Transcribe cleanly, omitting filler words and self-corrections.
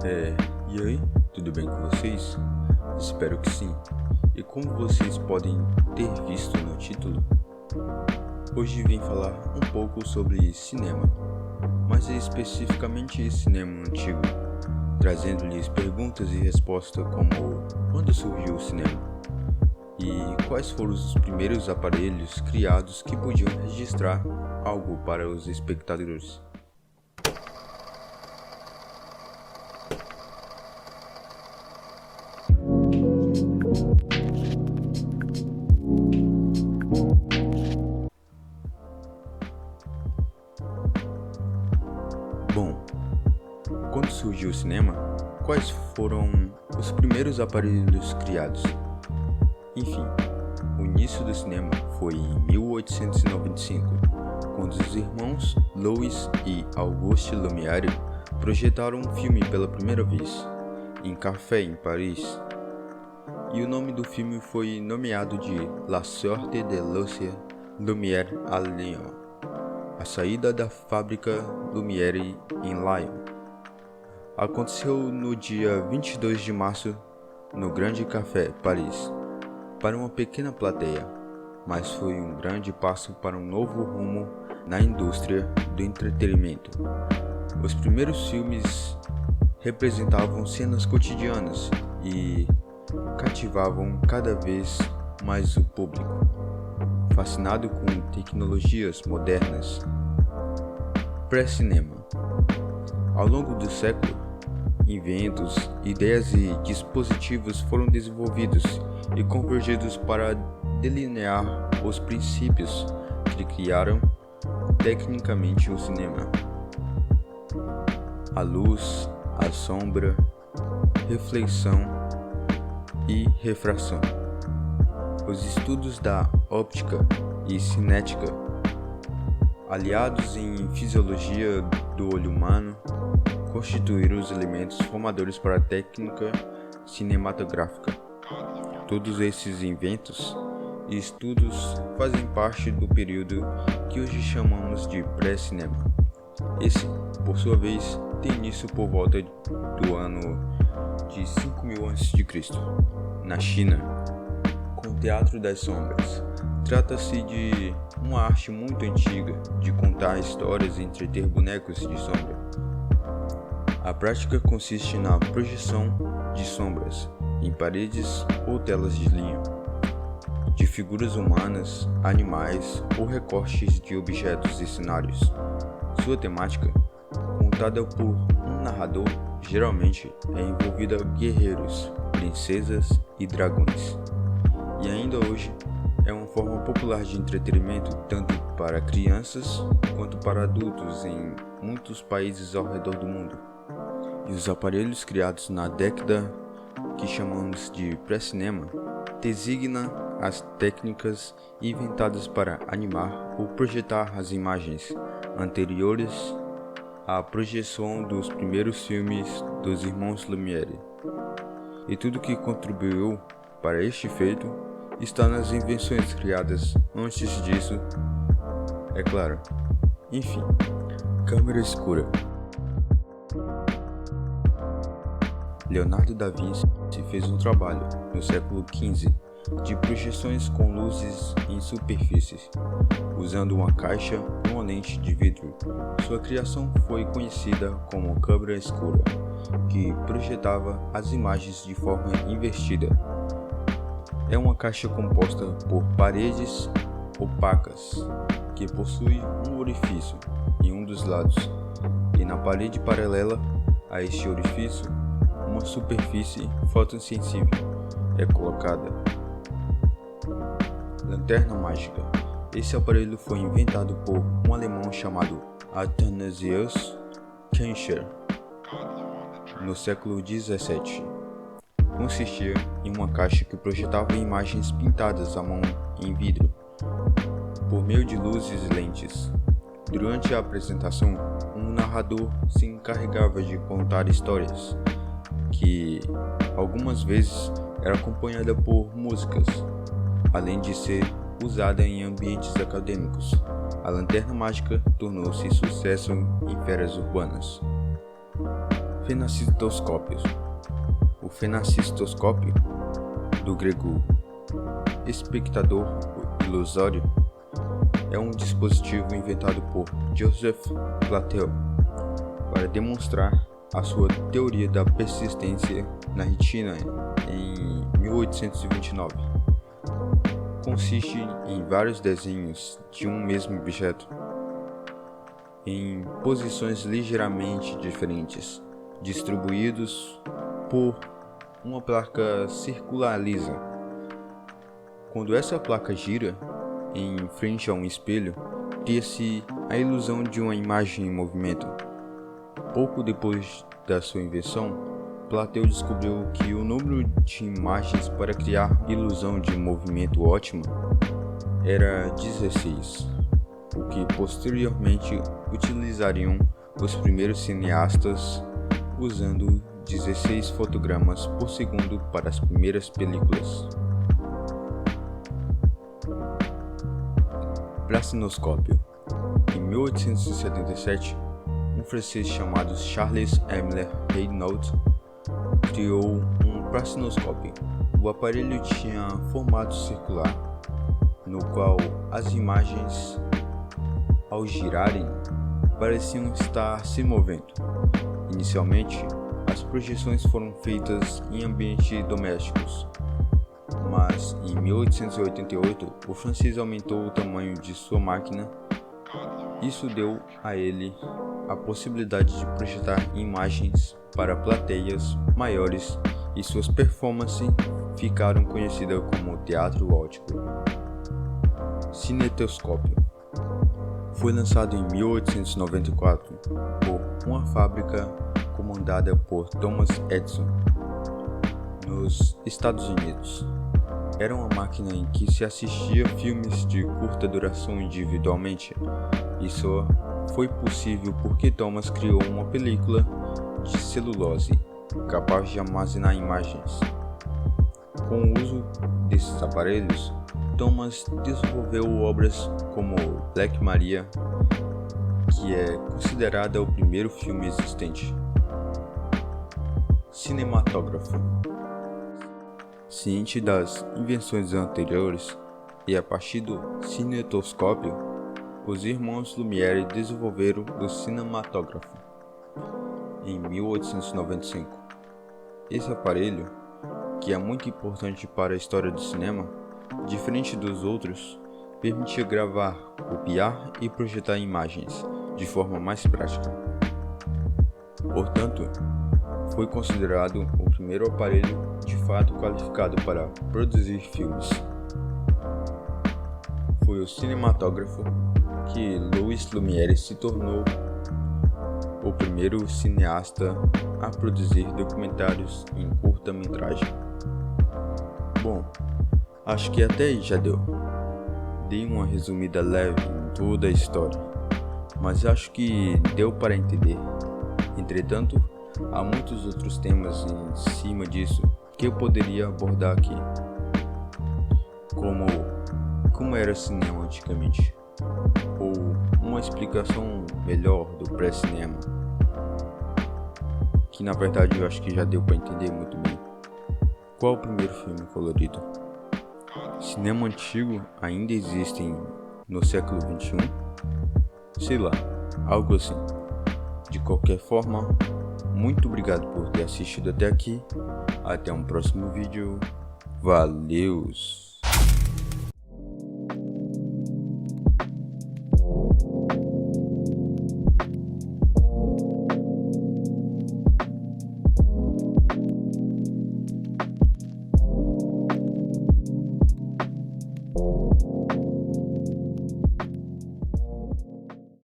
E aí, tudo bem com vocês? Espero que sim. E como vocês podem ter visto no título, hoje vim falar um pouco sobre cinema, mas especificamente cinema antigo, trazendo-lhes perguntas e respostas como quando surgiu o cinema e quais foram os primeiros aparelhos criados que podiam registrar algo para os espectadores. Bom, quando surgiu o cinema, quais foram os primeiros aparelhos criados? Enfim, o início do cinema foi em 1895, quando os irmãos Louis e Auguste Lumière projetaram um filme pela primeira vez, em Café, em Paris. E o nome do filme foi nomeado de La Sortie de Lucien Lumière à Lyon, a saída da fábrica Lumière em Lyon. Aconteceu no dia 22 de março, no Grande Café, Paris, para uma pequena plateia, mas foi um grande passo para um novo rumo na indústria do entretenimento. Os primeiros filmes representavam cenas cotidianas e cativavam cada vez mais o público, fascinado com tecnologias modernas. Pré-cinema. Ao longo do século, inventos, ideias e dispositivos foram desenvolvidos e convergidos para delinear os princípios que criaram tecnicamente o cinema. A luz, a sombra, reflexão e refração. Os estudos da óptica e cinética, aliados em fisiologia do olho humano, constituíram os elementos formadores para a técnica cinematográfica. Todos esses inventos e estudos fazem parte do período que hoje chamamos de pré-cinema. Esse, por sua vez, tem início por volta do ano de 5000 a.C., na China, com o Teatro das Sombras. Trata-se de uma arte muito antiga de contar histórias e entreter bonecos de sombra. A prática consiste na projeção de sombras em paredes ou telas de linho, de figuras humanas, animais ou recortes de objetos e cenários. Sua temática, contada por um narrador, geralmente é envolvida guerreiros, princesas e dragões. E ainda hoje é uma forma popular de entretenimento tanto para crianças quanto para adultos em muitos países ao redor do mundo. E os aparelhos criados na década que chamamos de pré-cinema designa as técnicas inventadas para animar ou projetar as imagens anteriores à projeção dos primeiros filmes dos irmãos Lumière. E tudo que contribuiu para este feito está nas invenções criadas antes disso, é claro. Enfim, câmera escura. Leonardo da Vinci fez um trabalho, no século XV, de projeções com luzes em superfícies, usando uma caixa e uma lente de vidro. Sua criação foi conhecida como câmera escura, que projetava as imagens de forma invertida. É uma caixa composta por paredes opacas, que possui um orifício em um dos lados, e na parede paralela a este orifício, uma superfície fotossensível é colocada. Lanterna mágica. Esse aparelho foi inventado por um alemão chamado Athanasius Kircher no século XVII. Consistia em uma caixa que projetava imagens pintadas à mão em vidro, por meio de luzes e lentes. Durante a apresentação, um narrador se encarregava de contar histórias, que algumas vezes era acompanhada por músicas, além de ser usada em ambientes acadêmicos. A lanterna mágica tornou-se sucesso em férias urbanas. Fenacistoscópios. O fenacistoscópio, do grego espectador ilusório, é um dispositivo inventado por Joseph Platel para demonstrar a sua teoria da persistência na retina em 1829. Consiste em vários desenhos de um mesmo objeto, em posições ligeiramente diferentes, distribuídos por uma placa circular lisa. Quando essa placa gira em frente a um espelho, cria-se a ilusão de uma imagem em movimento. Pouco depois da sua invenção, Platel descobriu que o número de imagens para criar ilusão de movimento ótima era 16, o que posteriormente utilizariam os primeiros cineastas, usando 16 fotogramas por segundo para as primeiras películas. Pracinoscópio. Em 1877, um francês chamado Charles Emile Reynaud criou um pracinoscópio. O aparelho tinha formato circular, no qual as imagens, ao girarem, pareciam estar se movendo. Inicialmente, as projeções foram feitas em ambientes domésticos, mas em 1888 o francês aumentou o tamanho de sua máquina. Isso deu a ele a possibilidade de projetar imagens para plateias maiores e suas performances ficaram conhecidas como teatro óptico. Cinetoscópio. Foi lançado em 1894 por uma fábrica comandada por Thomas Edison, nos Estados Unidos. Era uma máquina em que se assistia filmes de curta duração individualmente. Isso foi possível porque Thomas criou uma película de celulose capaz de armazenar imagens. Com o uso desses aparelhos, Thomas desenvolveu obras como Black Maria, que é considerada o primeiro filme existente. Cinematógrafo. Ciente das invenções anteriores e a partir do cinetoscópio, os irmãos Lumière desenvolveram o cinematógrafo em 1895. Esse aparelho, que é muito importante para a história do cinema, diferente dos outros, permitia gravar, copiar e projetar imagens de forma mais prática. Portanto, foi considerado o primeiro aparelho de fato qualificado para produzir filmes. Foi o cinematógrafo que Louis Lumière se tornou o primeiro cineasta a produzir documentários em curta-metragem. Bom, acho que até aí já deu. Dei uma resumida leve em toda a história, mas acho que deu para entender. Entretanto, há muitos outros temas em cima disso que eu poderia abordar aqui, como era o cinema antigamente, ou uma explicação melhor do pré-cinema, que na verdade eu acho que já deu para entender muito bem. Qual o primeiro filme colorido? Cinema antigo ainda existe no século XXI? Sei lá, algo assim. De qualquer forma, muito obrigado por ter assistido até aqui. Até um próximo vídeo. Valeus!